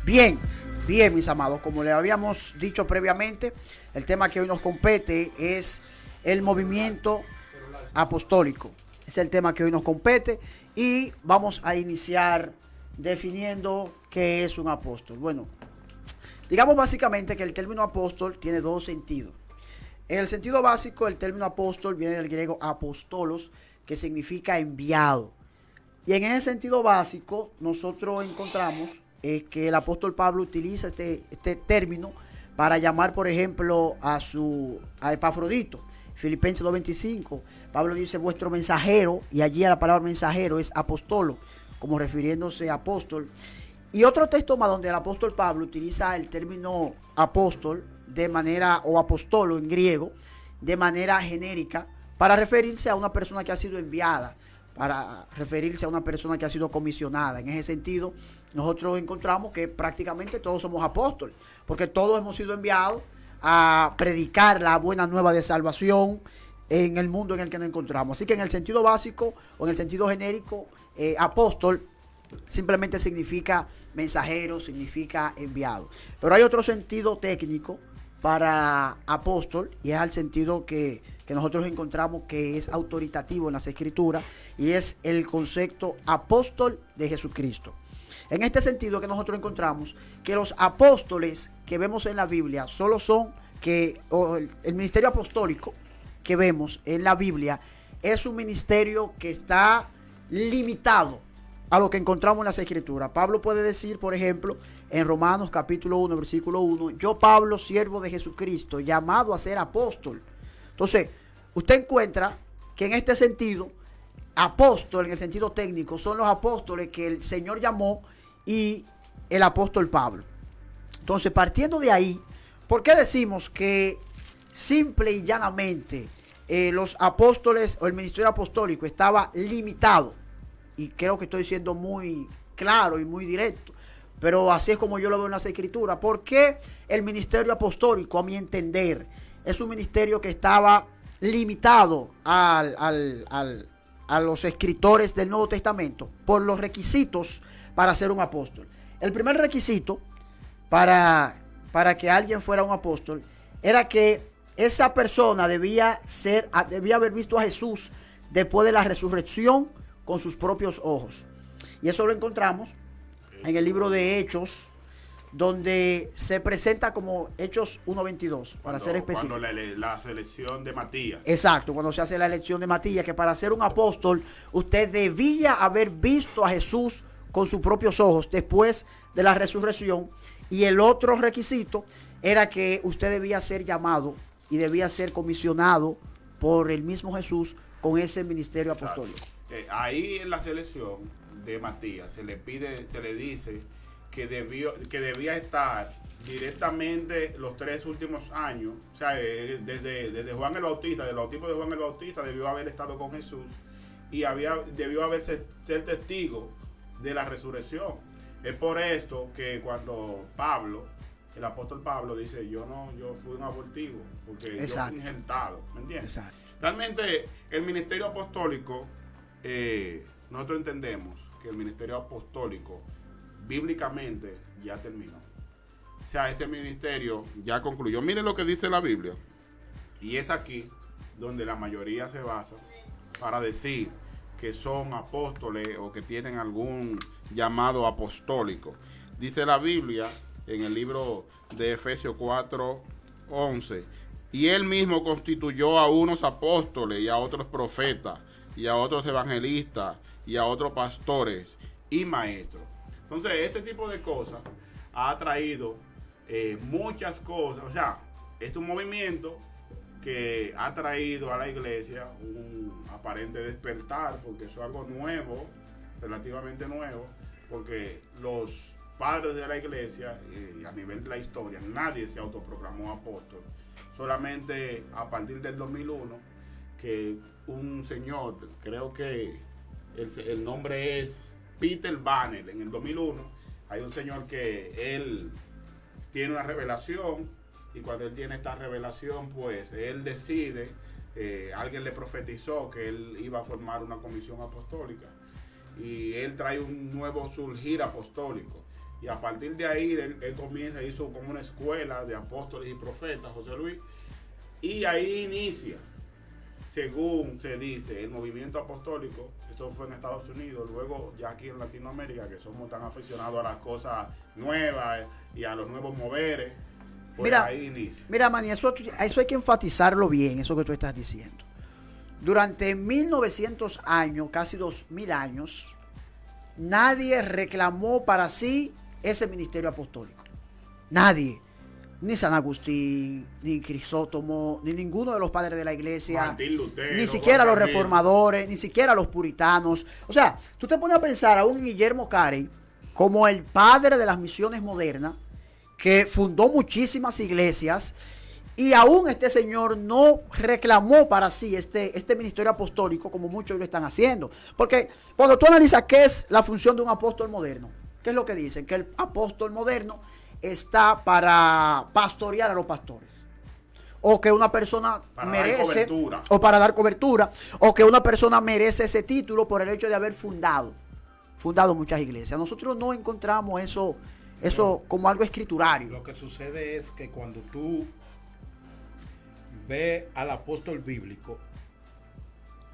Bien, bien, mis amados, como le habíamos dicho previamente, el tema que hoy nos compete es el movimiento apostólico. Es el tema que hoy nos compete y vamos a iniciar definiendo qué es un apóstol. Bueno, digamos básicamente que el término apóstol tiene dos sentidos. En el sentido básico, el término apóstol viene del griego apostolos, que significa enviado. Y en ese sentido básico, nosotros encontramos que el apóstol Pablo utiliza este término para llamar, por ejemplo, a Epafrodito. Filipenses 2:25, Pablo dice vuestro mensajero, y allí la palabra mensajero es apostolo, como refiriéndose a apóstol. Y otro texto más donde el apóstol Pablo utiliza el término apóstol de manera, o apostolo en griego, de manera genérica, para referirse a una persona que ha sido enviada, para referirse a una persona que ha sido comisionada. En ese sentido, nosotros encontramos que prácticamente todos somos apóstoles, porque todos hemos sido enviados a predicar la buena nueva de salvación en el mundo en el que nos encontramos. Así que en el sentido básico o en el sentido genérico, apóstol simplemente significa mensajero, significa enviado. Pero hay otro sentido técnico para apóstol, y es el sentido que nosotros encontramos que es autoritativo en las escrituras, y es el concepto apóstol de Jesucristo. En este sentido que nosotros encontramos que los apóstoles que vemos en la Biblia solo son el ministerio apostólico que vemos en la Biblia es un ministerio que está limitado a lo que encontramos en las escrituras. Pablo puede decir, por ejemplo, en Romanos capítulo 1, versículo 1, yo Pablo, siervo de Jesucristo, llamado a ser apóstol. Entonces, usted encuentra que en este sentido, apóstol en el sentido técnico, son los apóstoles que el Señor llamó y el apóstol Pablo. Entonces, partiendo de ahí, ¿por qué decimos que simple y llanamente los apóstoles o el ministerio apostólico estaba limitado? Y creo que estoy siendo muy claro y muy directo, pero así es como yo lo veo en las escrituras. ¿Por qué el ministerio apostólico, a mi entender, es un ministerio que estaba limitado a los escritores del Nuevo Testamento? Por los requisitos para ser un apóstol. El primer requisito para que alguien fuera un apóstol era que esa persona debía haber visto a Jesús después de la resurrección con sus propios ojos. Y eso lo encontramos en el libro de Hechos, donde se presenta como Hechos 1:22, para ser específico. Cuando la selección de Matías. Exacto, cuando se hace la elección de Matías, que para ser un apóstol usted debía haber visto a Jesús con sus propios ojos después de la resurrección. Y el otro requisito era que usted debía ser llamado y debía ser comisionado por el mismo Jesús con ese ministerio apostólico. Ahí en la selección de Matías se le dice que debía estar directamente los 3 últimos años, o sea, desde Juan el Bautista, del bautismo de Juan el Bautista, debió haber estado con Jesús y debió ser testigo de la resurrección. Es por esto que cuando el apóstol Pablo dice, yo fui un abortivo, porque Exacto. Yo fui injertado, ¿me entiendes? Exacto. Realmente el ministerio apostólico, nosotros entendemos que el ministerio apostólico bíblicamente ya terminó. O sea, este ministerio ya concluyó. Miren lo que dice la Biblia. Y es aquí donde la mayoría se basa para decir que son apóstoles o que tienen algún llamado apostólico. Dice la Biblia en el libro de Efesios 4:11, y él mismo constituyó a unos apóstoles y a otros profetas y a otros evangelistas y a otros pastores y maestros. Entonces, este tipo de cosas ha traído muchas cosas. O sea, es un movimiento que ha traído a la iglesia un aparente despertar, porque eso es algo nuevo, relativamente nuevo, porque los padres de la iglesia, a nivel de la historia, nadie se autoproclamó apóstol. Solamente a partir del 2001, que un señor, creo que el nombre es Peter Banner, en el 2001, hay un señor que él tiene una revelación, y cuando él tiene esta revelación, pues él decide, alguien le profetizó que él iba a formar una comisión apostólica, y él trae un nuevo surgir apostólico. Y a partir de ahí, él comienza, hizo como una escuela de apóstoles y profetas, José Luis, y ahí inicia, según se dice, el movimiento apostólico. Eso fue en Estados Unidos, luego ya aquí en Latinoamérica, que somos tan aficionados a las cosas nuevas y a los nuevos moveres, pues Mira, ahí inicia. Mira, Manny, eso hay que enfatizarlo bien, eso que tú estás diciendo. Durante 1900 años, casi 2000 años, nadie reclamó para sí ese ministerio apostólico. Nadie. Ni San Agustín, ni Crisóstomo, ni ninguno de los padres de la iglesia, Martín Lutero, ni siquiera los Juan Calvino, reformadores, ni siquiera los puritanos. O sea, tú te pones a pensar a un Guillermo Carey como el padre de las misiones modernas, que fundó muchísimas iglesias, y aún este señor no reclamó para sí este ministerio apostólico como muchos lo están haciendo. Porque cuando tú analizas qué es la función de un apóstol moderno, ¿qué es lo que dicen? Que el apóstol moderno está para pastorear a los pastores, o que una persona para merece, dar cobertura, o para dar cobertura, o que una persona merece ese título por el hecho de haber fundado muchas iglesias. Nosotros no encontramos eso como algo escriturario. Lo que sucede es que cuando tú ves al apóstol bíblico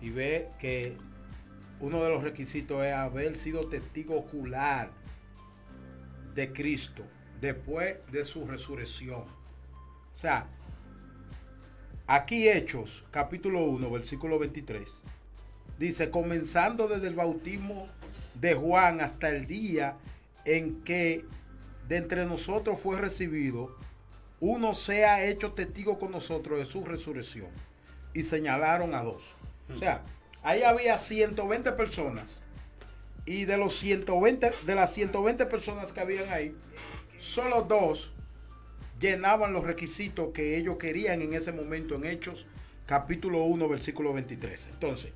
y ves que uno de los requisitos es haber sido testigo ocular de Cristo después de su resurrección. O sea, aquí Hechos, capítulo 1, versículo 23, dice, comenzando desde el bautismo de Juan hasta el día en que de entre nosotros fue recibido, uno sea hecho testigo con nosotros de su resurrección. Y señalaron a 2. O sea, ahí había 120 personas. Y de las 120 personas que habían ahí, solo 2 llenaban los requisitos que ellos querían en ese momento en Hechos, capítulo 1, versículo 23. Entonces,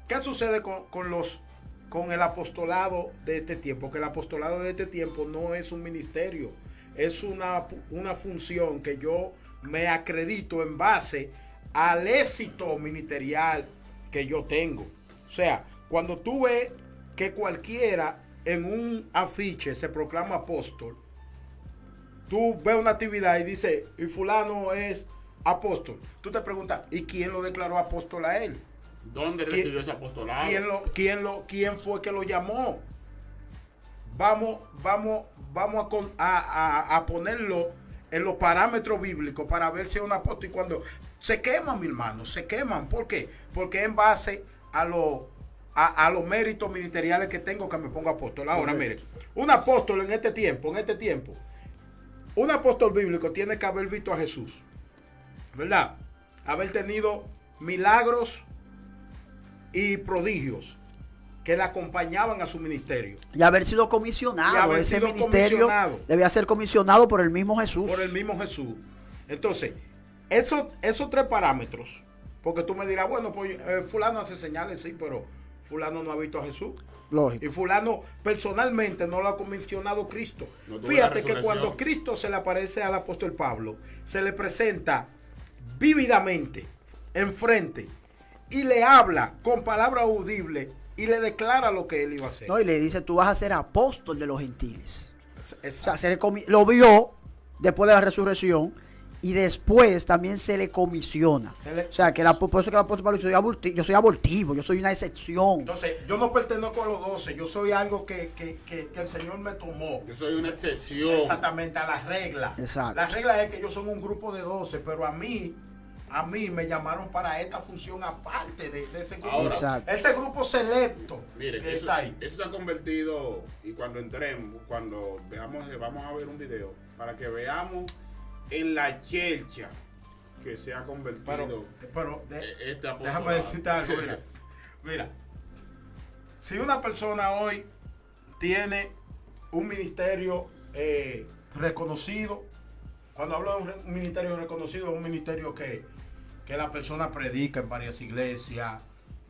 ¿qué sucede con el apostolado de este tiempo? Que el apostolado de este tiempo no es un ministerio, es una función que yo me acredito en base al éxito ministerial que yo tengo. O sea, cuando tú ves que cualquiera en un afiche se proclama apóstol, tú ves una actividad y dices, y fulano es apóstol. Tú te preguntas, ¿y quién lo declaró apóstol a él? ¿Dónde recibió ese apostolado? ¿Quién fue que lo llamó? Vamos a ponerlo en los parámetros bíblicos para ver si es un apóstol. Y cuando se queman, mi hermano, se queman. ¿Por qué? Porque en base a los méritos ministeriales que tengo que me pongo apóstol. Ahora, mire, un apóstol en este tiempo, un apóstol bíblico tiene que haber visto a Jesús, ¿verdad? Haber tenido milagros y prodigios que le acompañaban a su ministerio. Y haber sido comisionado. Ese ministerio debía ser comisionado por el mismo Jesús. Por el mismo Jesús. Entonces, esos 3 parámetros, porque tú me dirás, bueno, pues fulano hace señales, sí, pero fulano no ha visto a Jesús. Lógico. Y fulano personalmente no lo ha comisionado Cristo. No tuvo Fíjate la que cuando resurrección. Cristo se le aparece al apóstol Pablo, se le presenta vívidamente, enfrente, y le habla con palabra audible y le declara lo que él iba a hacer. No, y le dice, tú vas a ser apóstol de los gentiles. Exacto. O sea, lo vio después de la resurrección y después también se le comisiona. O sea, que por eso que el apóstol Pablo dice, yo soy abortivo, yo soy una excepción. Entonces, yo no pertenezco a los 12, yo soy algo que el Señor me tomó. Yo soy una excepción. Exactamente, a la regla. Exacto. La regla es que yo soy un grupo de 12, pero a mí me llamaron para esta función aparte de ese grupo. Ahora, exacto. Ese grupo selecto Mire, que eso está ahí. se ha convertido, y cuando entremos, cuando veamos, vamos a ver un video, para que veamos en la chelcha que se ha convertido Pero este apostolado. déjame decirte algo, mira, si una persona hoy tiene un ministerio reconocido, cuando hablo de un ministerio reconocido, es un ministerio que la persona predica en varias iglesias,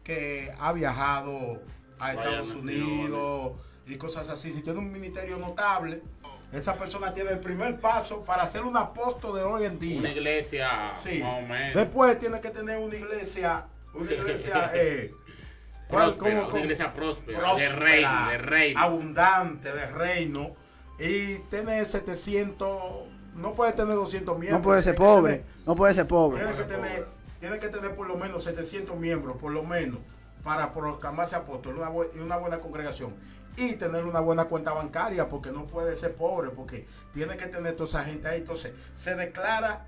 que ha viajado a Estados Unidos y cosas así. Si tiene un ministerio notable, esa persona tiene el primer paso para ser un apóstol de hoy en día. Una iglesia, Sí. más o menos. Después tiene que tener una iglesia Próspera, una iglesia próspera, próspera, de reino. abundante, de reino, y tiene 700, no puede tener 200 miembros. No puede ser pobre, no puede ser pobre. Tiene que tener por lo menos 700 miembros, por lo menos, para proclamarse apóstol, una buena congregación. Y tener una buena cuenta bancaria, porque no puede ser pobre, porque tiene que tener toda esa gente ahí. Entonces, se declara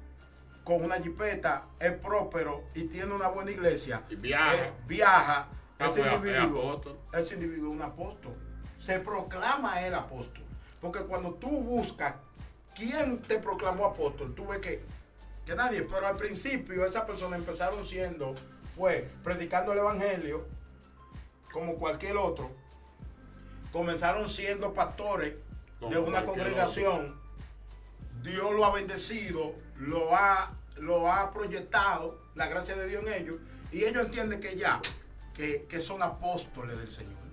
con una jipeta, es próspero y tiene una buena iglesia. Y viaja. Viaja. Ese individuo Es un apóstol. Se proclama el apóstol. Porque cuando tú buscas quién te proclamó apóstol, tú ves que nadie. Pero al principio esas personas empezaron predicando el evangelio, como cualquier otro. Comenzaron siendo pastores de una congregación. Dios lo ha bendecido, lo ha proyectado, la gracia de Dios en ellos, y ellos entienden que son apóstoles del Señor.